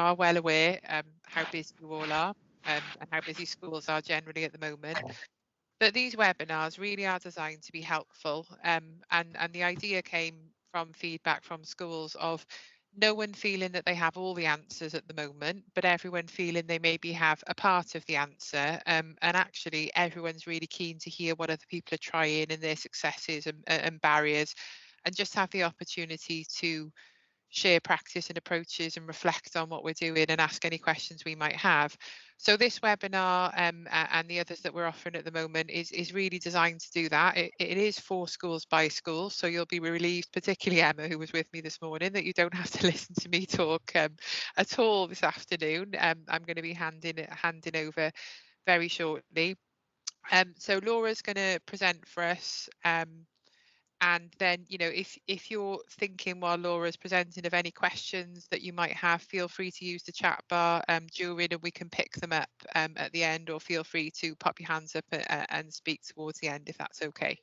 are well aware how busy you all are and how busy schools are generally at the moment. But these webinars really are designed to be helpful, and the idea came from feedback from schools of no one feeling that they have all the answers at the moment, but everyone feeling they maybe have a part of the answer, and actually everyone's really keen to hear what other people are trying and their successes and barriers, and just have the opportunity to share practice and approaches and reflect on what we're doing and ask any questions we might have. So this webinar and the others that we're offering at the moment is really designed to do that. It is for schools by school, so you'll be relieved, particularly Emma, who was with me this morning, that you don't have to listen to me talk at all this afternoon. I'm going to be handing over very shortly. So Laura's going to present for us. And then, you know, if you're thinking while Laura's presenting of any questions that you might have, feel free to use the chat bar during, and we can pick them up at the end, or feel free to pop your hands up and speak towards the end if that's okay.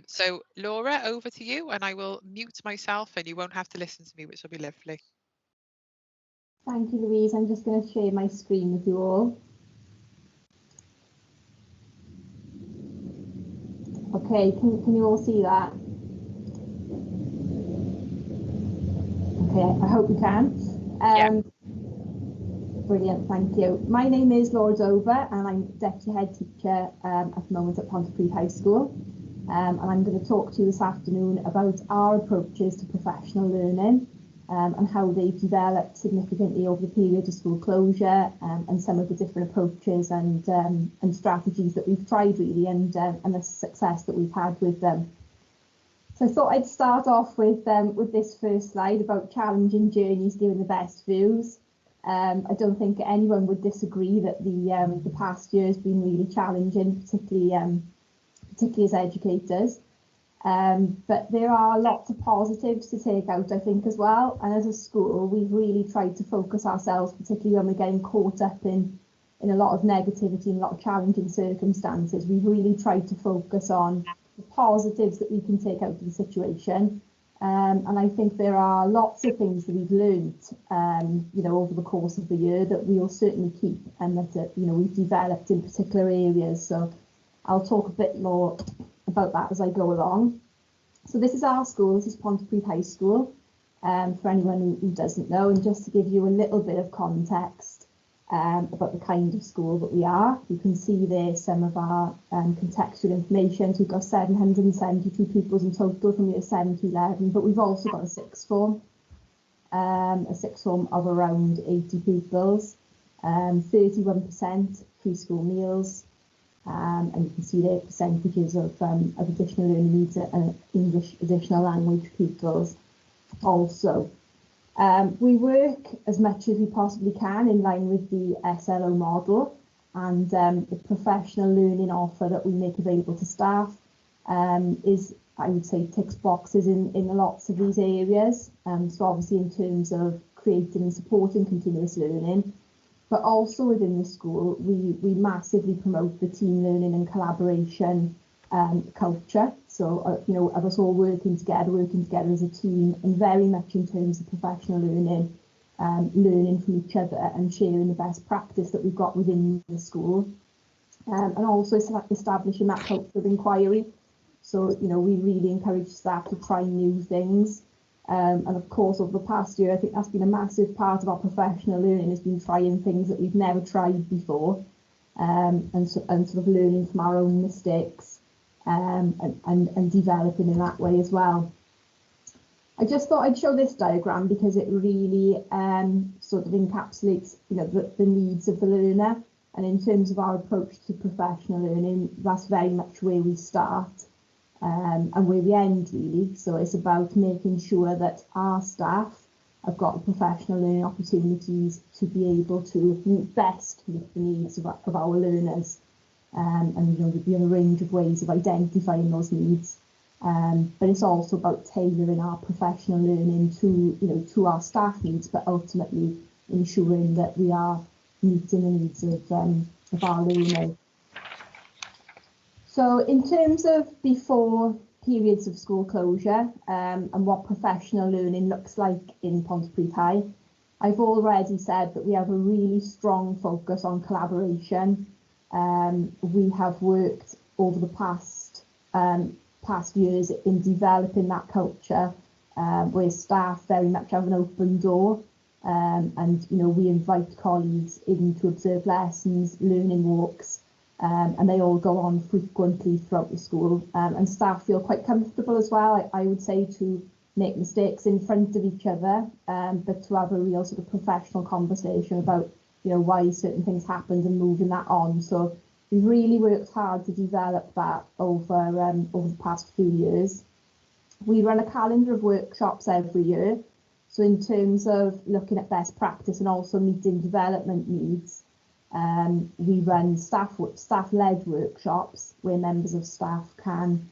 So Laura, over to you, and I will mute myself and you won't have to listen to me, which will be lovely. Thank you, Louise. I'm just going to share my screen with you all. Okay, can you all see that? Okay, I hope you can. Yeah. Brilliant, thank you. My name is Laura Dover and I'm Deputy Head Teacher at the moment at Pontypridd High School. And I'm going to talk to you this afternoon about our approaches to professional learning and how they've developed significantly over the period of school closure, and some of the different approaches and strategies that we've tried really, and the success that we've had with them. So I thought I'd start off with this first slide about challenging journeys giving the best views. I don't think anyone would disagree that the past year has been really challenging, particularly as educators. But there are lots of positives to take out, I think, as well. And as a school, we've really tried to focus ourselves, particularly when we're getting caught up in a lot of negativity and a lot of challenging circumstances. We've really tried to focus on the positives that we can take out of the situation. And I think there are lots of things that we've learned, you know, over the course of the year that we will certainly keep, and that, you know, we've developed in particular areas. So I'll talk a bit more about that as I go along. So this is our school, this is Pontypridd High School, for anyone who doesn't know, and just to give you a little bit of context about the kind of school that we are. You can see there some of our contextual information. So we've got 772 pupils in total from year 7 to 11, but we've also got a sixth form of around 80 pupils, 31% free school meals, and you can see the percentages of additional learning needs and English additional language pupils also. We work as much as we possibly can in line with the SLO model, and the professional learning offer that we make available to staff is, I would say, ticks boxes in lots of these areas. So obviously in terms of creating and supporting continuous learning, but also within the school, we massively promote the team learning and collaboration culture. So, you know, of us all working together as a team, and very much in terms of professional learning, learning from each other and sharing the best practice that we've got within the school. And also establishing that culture of inquiry. So, you know, we really encourage staff to try new things. And of course, over the past year, I think that's been a massive part of our professional learning, has been trying things that we've never tried before, and sort of learning from our own mistakes, and developing in that way as well. I just thought I'd show this diagram because it really sort of encapsulates, you know, the needs of the learner. And in terms of our approach to professional learning, that's very much where we start. And where we end really. So it's about making sure that our staff have got the professional learning opportunities to be able to best meet the needs of our learners. And you know, there'll be a range of ways of identifying those needs. But it's also about tailoring our professional learning to, you know, to our staff needs, but ultimately ensuring that we are meeting the needs of our learners. So in terms of before periods of school closure, and what professional learning looks like in Pontypridd High, I've already said that we have a really strong focus on collaboration. We have worked over the past years in developing that culture, where staff very much have an open door, and we invite colleagues in to observe lessons, learning walks, and they all go on frequently throughout the school, and staff feel quite comfortable as well, I would say, to make mistakes in front of each other, but to have a real sort of professional conversation about why certain things happened and moving that on. So we've really worked hard to develop that over the past few years. We run a calendar of workshops every year. So in terms of looking at best practice and also meeting development needs, we run staff-led workshops where members of staff can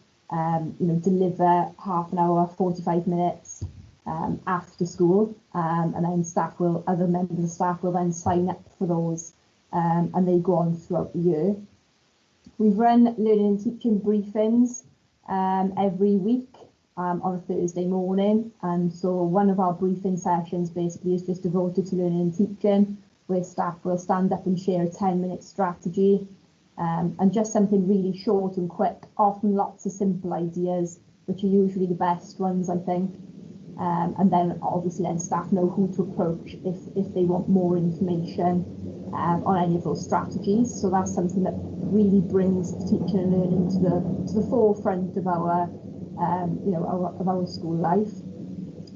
deliver half an hour, 45 minutes after school, and then other members of staff will then sign up for those, and they go on throughout the year. We've run learning and teaching briefings every week on a Thursday morning, and so one of our briefing sessions basically is just devoted to learning and teaching, where staff will stand up and share a 10-minute strategy, and just something really short and quick, often lots of simple ideas, which are usually the best ones, I think. And then obviously staff know who to approach if they want more information on any of those strategies. So that's something that really brings teaching and learning to the forefront of our of our school life.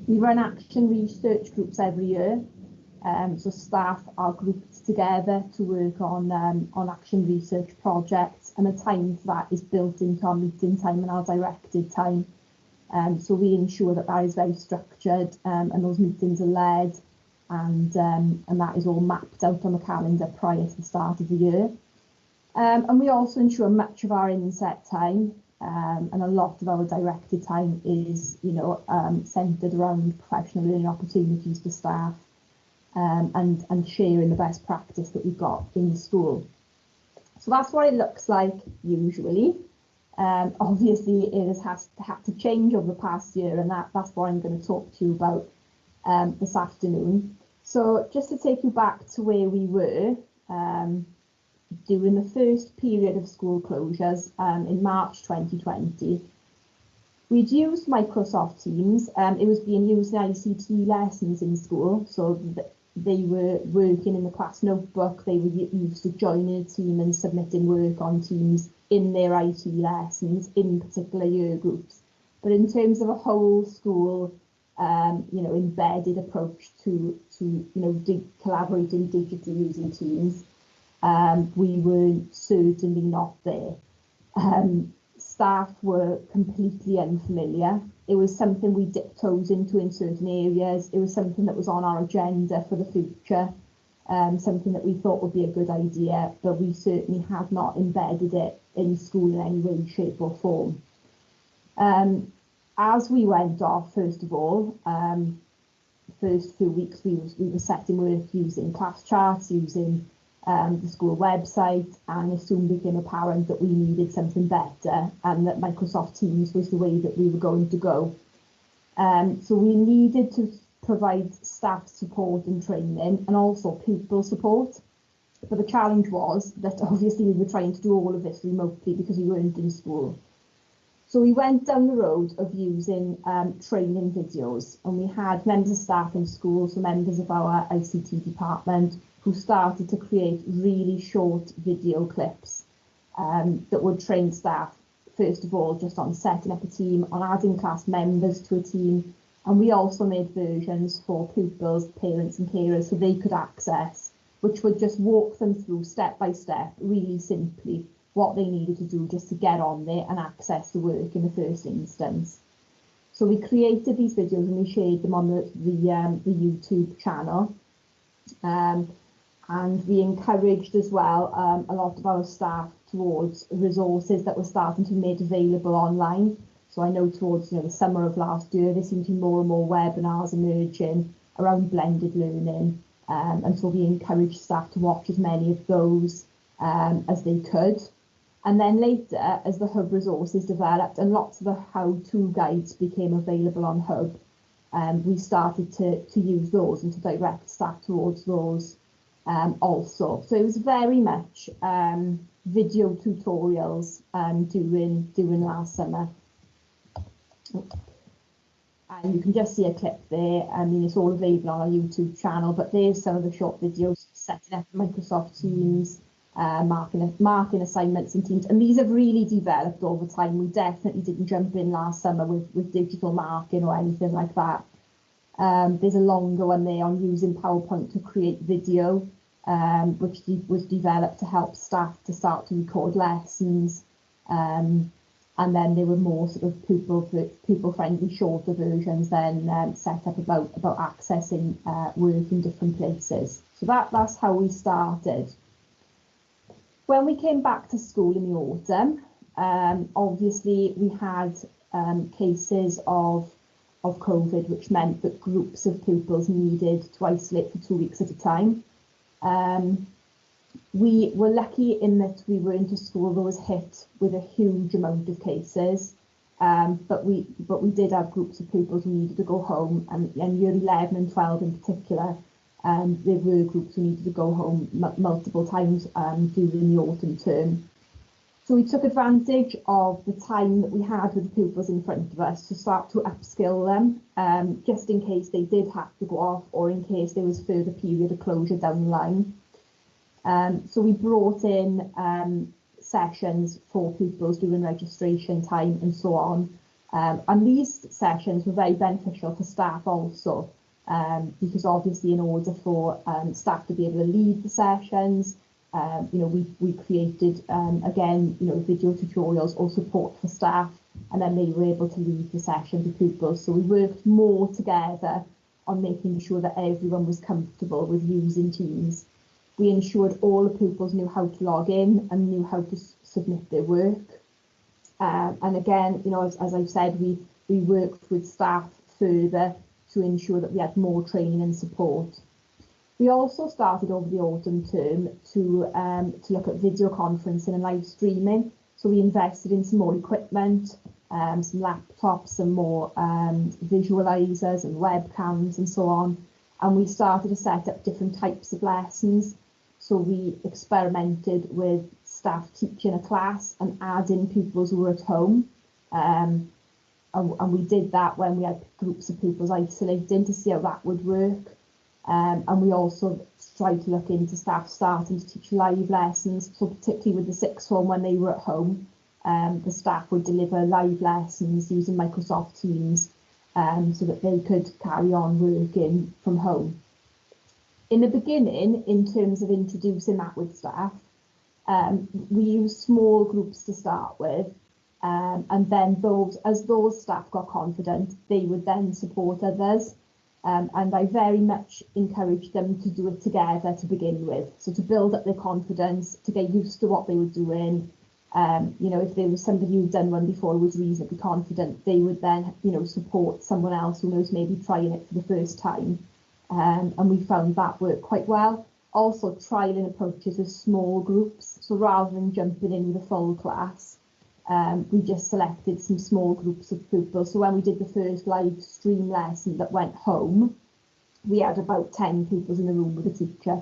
We run action research groups every year. So staff are grouped together to work on action research projects, and a time for that is built into our meeting time and our directed time. So we ensure that is very structured, and those meetings are led, and that is all mapped out on the calendar prior to the start of the year. And we also ensure much of our inset time and a lot of our directed time is centred around professional learning opportunities for staff, and sharing the best practice that we've got in the school. So that's what it looks like usually. Obviously it has had to change over the past year, and that's what I'm going to talk to you about this afternoon. So just to take you back to where we were during the first period of school closures in March 2020, we'd used Microsoft Teams. It was being used in ICT lessons in school, so they were working in the class notebook. They were used to joining a team and submitting work on Teams in their IT lessons in particular year groups. But in terms of a whole school, embedded approach to collaborating digitally using Teams, we were certainly not there. Staff were completely unfamiliar. It was something we dipped toes into in certain areas. It was something that was on our agenda for the future, something that we thought would be a good idea, but we certainly had not embedded it in school in any way, shape or form. As we went off, first of all, first few weeks we were setting work using class charts, using the school website, and it soon became apparent that we needed something better and that Microsoft Teams was the way that we were going to go. So we needed to provide staff support and training and also pupil support. But the challenge was that obviously we were trying to do all of this remotely because we weren't in school. So we went down the road of using training videos, and we had members of staff in school, so members of our ICT department, who started to create really short video clips that would train staff, first of all, just on setting up a team, on adding class members to a team. And we also made versions for pupils, parents and carers so they could access, which would just walk them through step by step, really simply, what they needed to do just to get on there and access the work in the first instance. So we created these videos and we shared them on the YouTube channel. And we encouraged as well a lot of our staff towards resources that were starting to be made available online. So I know towards the summer of last year, there seemed to be more and more webinars emerging around blended learning. And so we encouraged staff to watch as many of those as they could. And then later, as the Hub resources developed and lots of the how-to guides became available on Hub, we started to use those and to direct staff towards those also. So it was very much video tutorials during last summer. And you can just see a clip there. I mean, it's all available on our YouTube channel, but there's some of the short videos setting up Microsoft Teams, marking assignments in Teams. And these have really developed over time. We definitely didn't jump in last summer with digital marking or anything like that. There's a longer one there on using PowerPoint to create video, which was developed to help staff to start to record lessons. And then there were more sort of pupil-friendly shorter versions then set up about accessing work in different places. So that's how we started. When we came back to school in the autumn, obviously we had cases of COVID, which meant that groups of pupils needed to isolate for 2 weeks at a time. We were lucky in that we were into school that was hit with a huge amount of cases, but we did have groups of pupils who needed to go home, and year 11 and 12 in particular, there were groups who needed to go home multiple times during the autumn term. So we took advantage of the time that we had with the pupils in front of us to start to upskill them, just in case they did have to go off or in case there was further period of closure down the line. So we brought in sessions for pupils during registration time and so on. And these sessions were very beneficial for staff also, because obviously in order for staff to be able to lead the sessions, we created, again, video tutorials or support for staff, and then they were able to lead the session to pupils. So we worked more together on making sure that everyone was comfortable with using Teams. We ensured all the pupils knew how to log in and knew how to submit their work. And again, as I've said, we worked with staff further to ensure that we had more training and support. We also started over the autumn term to look at video conferencing and live streaming. So we invested in some more equipment, some laptops, some more visualizers and webcams and so on. And we started to set up different types of lessons. So we experimented with staff teaching a class and adding pupils who were at home. And we did that when we had groups of pupils isolating to see how that would work. And we also tried to look into staff starting to teach live lessons. So particularly with the sixth form, when they were at home, the staff would deliver live lessons using Microsoft Teams so that they could carry on working from home. In the beginning, in terms of introducing that with staff, we used small groups to start with, and then as those staff got confident, they would then support others. And I very much encouraged them to do it together to begin with, so to build up their confidence, to get used to what they were doing. If there was somebody who'd done one before who was reasonably confident, they would then, support someone else who was maybe trying it for the first time. And we found that worked quite well. Also trialling approaches with small groups. So rather than jumping in with a full class, we just selected some small groups of pupils. So when we did the first live stream lesson that went home, we had about 10 pupils in the room with a teacher.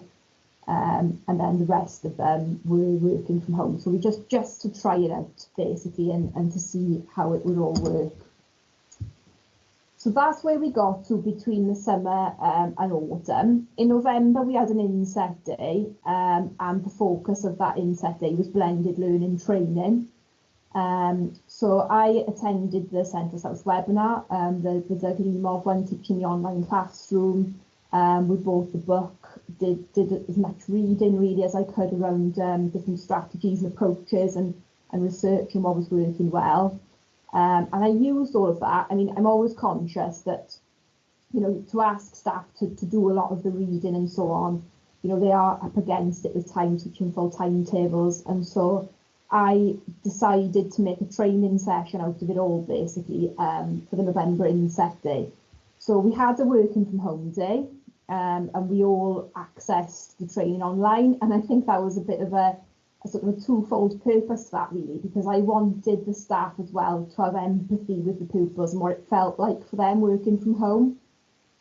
And then the rest of them were working from home. So we just to try it out basically and to see how it would all work. So that's where we got to between the summer and autumn. In November, we had an inset day, and the focus of that inset day was blended learning training. So I attended the Central South webinar, the Doug Limov one, teaching the online classroom. We bought the book, did as much reading really as I could around different strategies and approaches and research and what was working well. And I used all of that. I mean, I'm always conscious that, to ask staff to do a lot of the reading and so on, they are up against it with time teaching full timetables. And so I decided to make a training session out of it all, basically, for the November inset day. So we had a working from home day, and we all accessed the training online. And I think that was a bit of a sort of a twofold purpose to that really, because I wanted the staff as well to have empathy with the pupils and what it felt like for them working from home.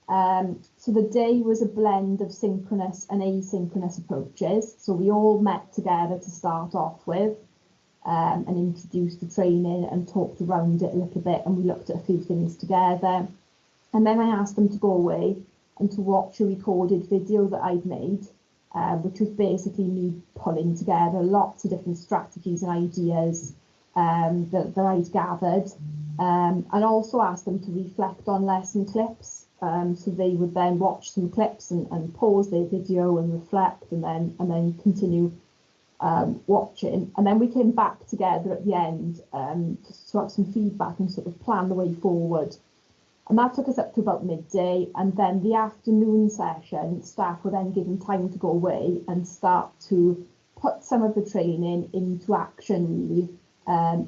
So the day was a blend of synchronous and asynchronous approaches. So we all met together to start off with, and introduced the training and talked around it a little bit, and we looked at a few things together. And then I asked them to go away and to watch a recorded video that I'd made, which was basically me pulling together lots of different strategies and ideas that I'd gathered, and also asked them to reflect on lesson clips. So they would then watch some clips and pause their video and reflect, and then continue watching. And then we came back together at the end to have some feedback and sort of plan the way forward. And that took us up to about midday. And then the afternoon session, staff were then given time to go away and start to put some of the training into action, really,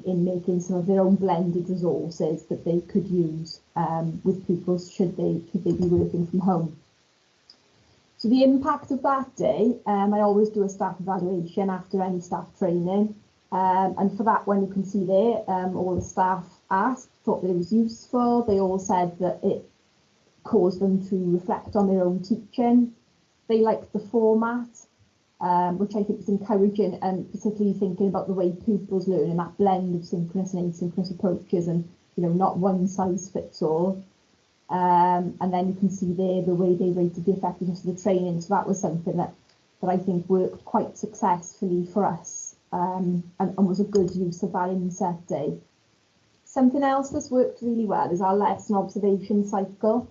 in making some of their own blended resources that they could use with pupils should they be working from home. So the impact of that day, I always do a staff evaluation after any staff training, and for that one you can see there, all the staff thought that it was useful. They all said that it caused them to reflect on their own teaching. They liked the format, which I think is encouraging, and particularly thinking about the way pupils learn and that blend of synchronous and asynchronous approaches, and not one size fits all. And then you can see there the way they rated the effectiveness of the training. So that was something that I think worked quite successfully for us, and was a good use of that inset day. Something else that's worked really well is our lesson observation cycle.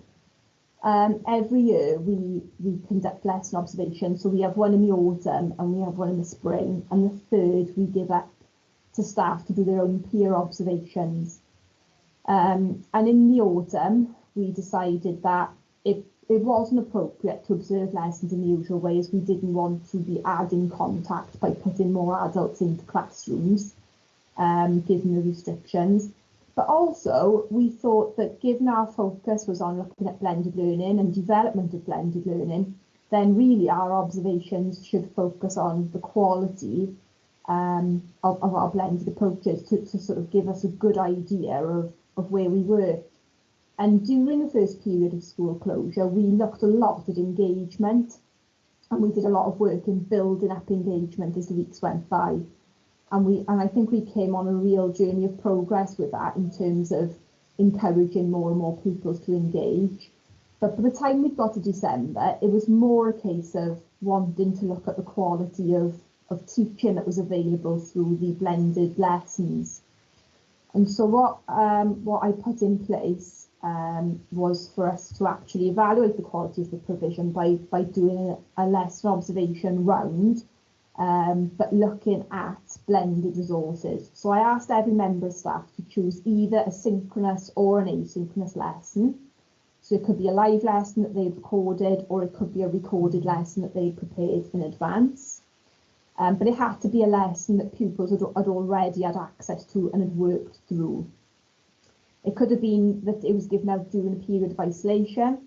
Every year we conduct lesson observations, so we have one in the autumn and we have one in the spring, and the third we give up to staff to do their own peer observations. And in the autumn we decided that it wasn't appropriate to observe lessons in the usual way, as we didn't want to be adding contact by putting more adults into classrooms, given the restrictions. But also, we thought that given our focus was on looking at blended learning and development of blended learning, then really our observations should focus on the quality of our blended approaches to sort of give us a good idea of where we were. And during the first period of school closure, we looked a lot at engagement, and we did a lot of work in building up engagement as the weeks went by. And I think we came on a real journey of progress with that in terms of encouraging more and more pupils to engage. But by the time we got to December, it was more a case of wanting to look at the quality of teaching that was available through the blended lessons. And so what I put in place was for us to actually evaluate the quality of the provision by doing a lesson observation round, but looking at blended resources. So I asked every member of staff to choose either a synchronous or an asynchronous lesson. So it could be a live lesson that they'd recorded, or it could be a recorded lesson that they'd prepared in advance. But it had to be a lesson that pupils had already had access to and had worked through. It could have been that it was given out during a period of isolation.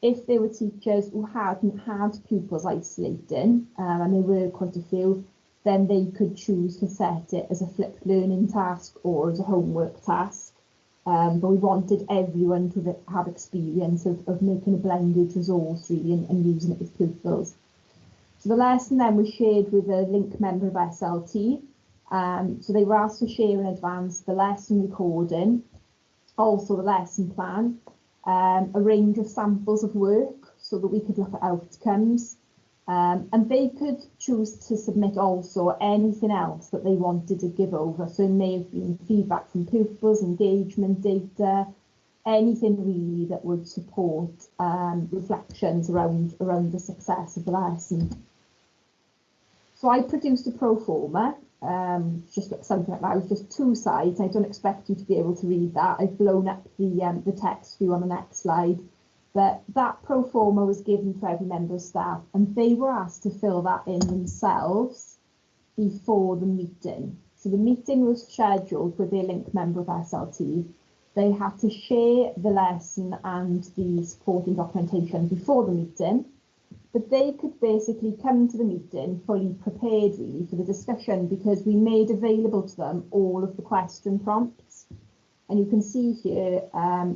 If there were teachers who hadn't had pupils isolating, and there were quite a few, then they could choose to set it as a flipped learning task or as a homework task. But we wanted everyone to have experience of making a blended resource, really, and using it with pupils. So the lesson then was shared with a link member of SLT. So they were asked to share in advance the lesson recording, also the lesson plan, a range of samples of work so that we could look at outcomes, and they could choose to submit also anything else that they wanted to give over. So it may have been feedback from pupils, engagement data, anything really that would support reflections around the success of the lesson. So I produced a pro forma, just something like that. It was just 2 sides. I don't expect you to be able to read that. I've blown up the text view on the next slide. But that pro forma was given to every member of staff, and they were asked to fill that in themselves before the meeting. So the meeting was scheduled with their link member of SLT. They had to share the lesson and the supporting documentation before the meeting, but they could basically come to the meeting fully prepared really for the discussion, because we made available to them all of the question prompts. And you can see here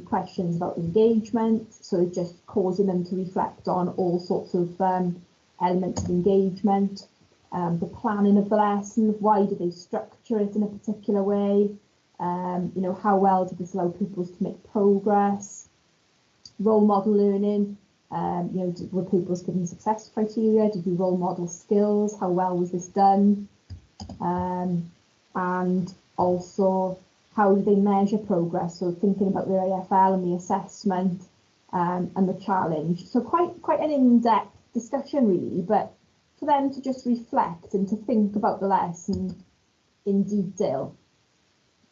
questions about engagement, so just causing them to reflect on all sorts of elements of engagement, the planning of the lesson, why do they structure it in a particular way, you know, how well did this allow pupils to make progress, role model learning, you know, were pupils given success criteria, did we role model skills, how well was this done, and also how do they measure progress, so thinking about their AFL and the assessment and the challenge. So quite an in-depth discussion really, but for them to just reflect and to think about the lesson in detail.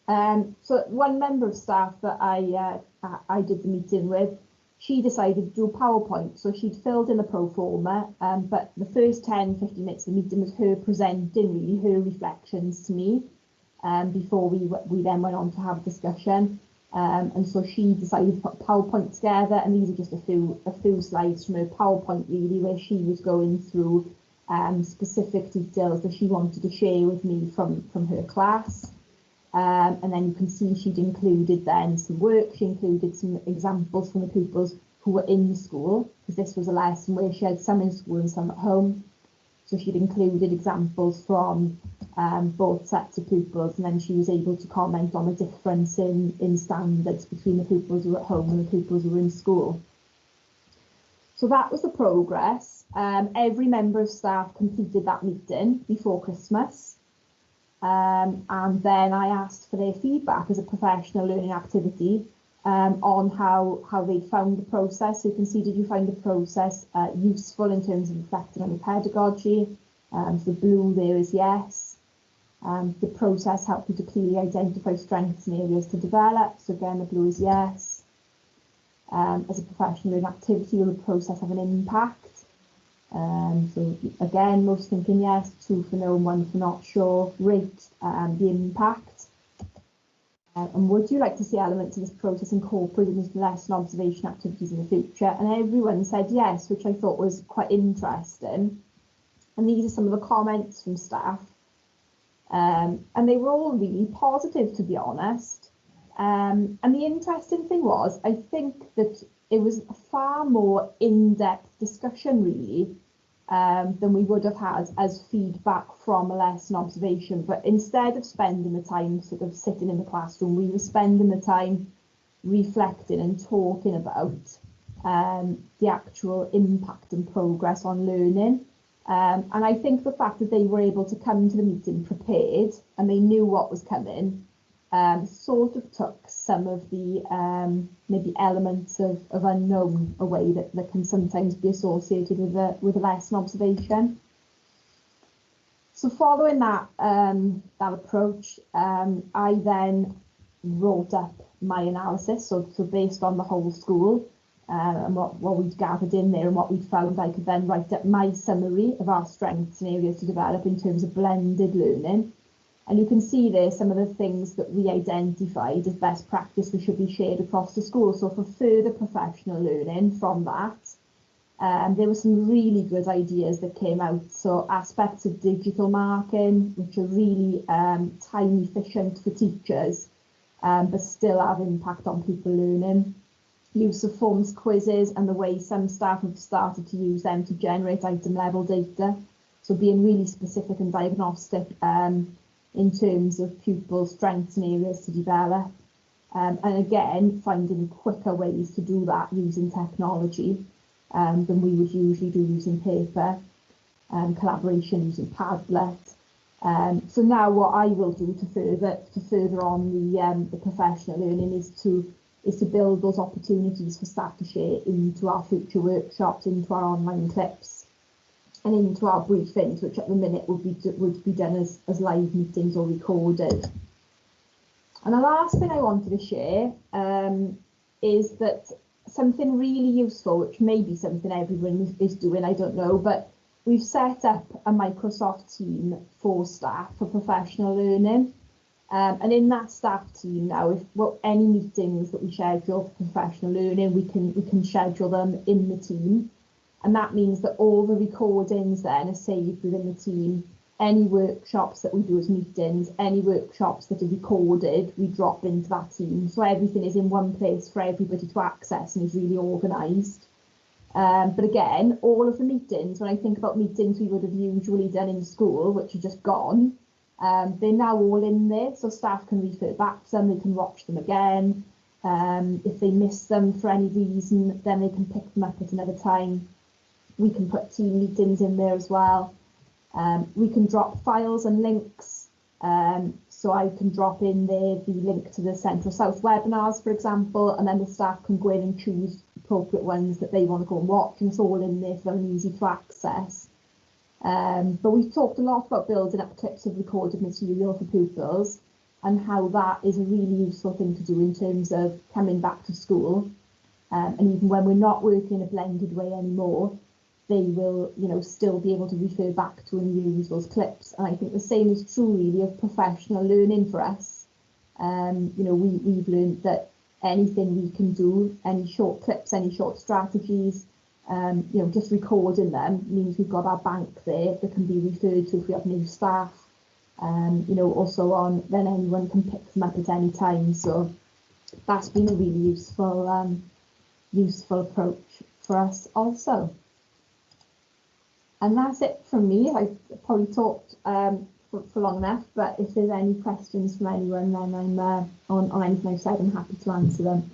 So one member of staff that I did the meeting with, she decided to do a PowerPoint, so she'd filled in the pro forma, but the first 10-15 minutes of the meeting was her presenting really her reflections to me, before we then went on to have a discussion, and so she decided to put a PowerPoint together, and these are just a few slides from her PowerPoint really, where she was going through specific details that she wanted to share with me from her class. And then you can see she'd included then some work, she included some examples from the pupils who were in school, because this was a lesson where she had some in school and some at home. So she'd included examples from both sets of pupils, and then she was able to comment on the difference in standards between the pupils who were at home and the pupils who were in school. So that was the progress. Every member of staff completed that meeting before Christmas. And then I asked for their feedback as a professional learning activity on how they found the process. So you can see, did you find the process useful in terms of reflecting on the pedagogy? So the blue there is yes. The process helped you to clearly identify strengths and areas to develop. So again, the blue is yes. As a professional learning activity, will the process have an impact? So again, most thinking yes, 2 for no and 1 for not sure. Rate the impact. And would you like to see elements of this process incorporated into lesson observation activities in the future? And everyone said yes, which I thought was quite interesting. And these are some of the comments from staff. And they were all really positive, to be honest. And the interesting thing was, I think that it was a far more in-depth discussion, really, than we would have had as feedback from a lesson observation. But instead of spending the time sort of sitting in the classroom, we were spending the time reflecting and talking about the actual impact and progress on learning. And I think the fact that they were able to come to the meeting prepared and they knew what was coming sort of took some of the maybe elements of unknown away that can sometimes be associated with a lesson observation. So following that approach, I then wrote up my analysis. So based on the whole school and what we'd gathered in there and what we'd found, I could then write up my summary of our strengths and areas to develop in terms of blended learning. And you can see there some of the things that we identified as best practice which should be shared across the school. So for further professional learning from that, there were some really good ideas that came out. So aspects of digital marking, which are really time efficient for teachers, but still have impact on pupil learning. Use of forms quizzes and the way some staff have started to use them to generate item level data. So being really specific and diagnostic in terms of pupil strengths and areas to develop. And again, finding quicker ways to do that using technology than we would usually do using paper, collaboration using Padlet. So now what I will do to further on the professional learning is to build those opportunities for staff to share into our future workshops, into our online clips, and into our briefings, which at the minute would be done as live meetings or recorded. And the last thing I wanted to share is that something really useful, which may be something everyone is doing, I don't know, but we've set up a Microsoft team for staff for professional learning. And in that staff team now, if any meetings that we schedule for professional learning, we can schedule them in the team. And that means that all the recordings then are saved within the team any workshops that we do as meetings, any workshops that are recorded, we drop into that team. So everything is in one place for everybody to access and is really organised. But again, all of the meetings, when I think about meetings we would have usually done in school, which are just gone, they're now all in there, so staff can refer back to them, they can watch them again. If they miss them for any reason, then they can pick them up at another time. We can put team meetings in there as well. We can drop files and links. So I can drop in there the link to the Central South webinars, for example, and then the staff can go in and choose appropriate ones that they want to go and watch, and it's all in there for them, easy to access. But we've talked a lot about building up clips of recorded material for pupils and how that is a really useful thing to do in terms of coming back to school. And even when we're not working in a blended way anymore, they will, still be able to refer back to and use those clips. And I think the same is true really of professional learning for us. We've learned that anything we can do, any short clips, any short strategies, just recording them means we've got our bank there that can be referred to if we have new staff, also on, then anyone can pick them up at any time. So that's been a really useful approach for us also. And that's it from me. I've probably talked for long enough, but if there's any questions from anyone, then I'm on anything I've said, I'm happy to answer them.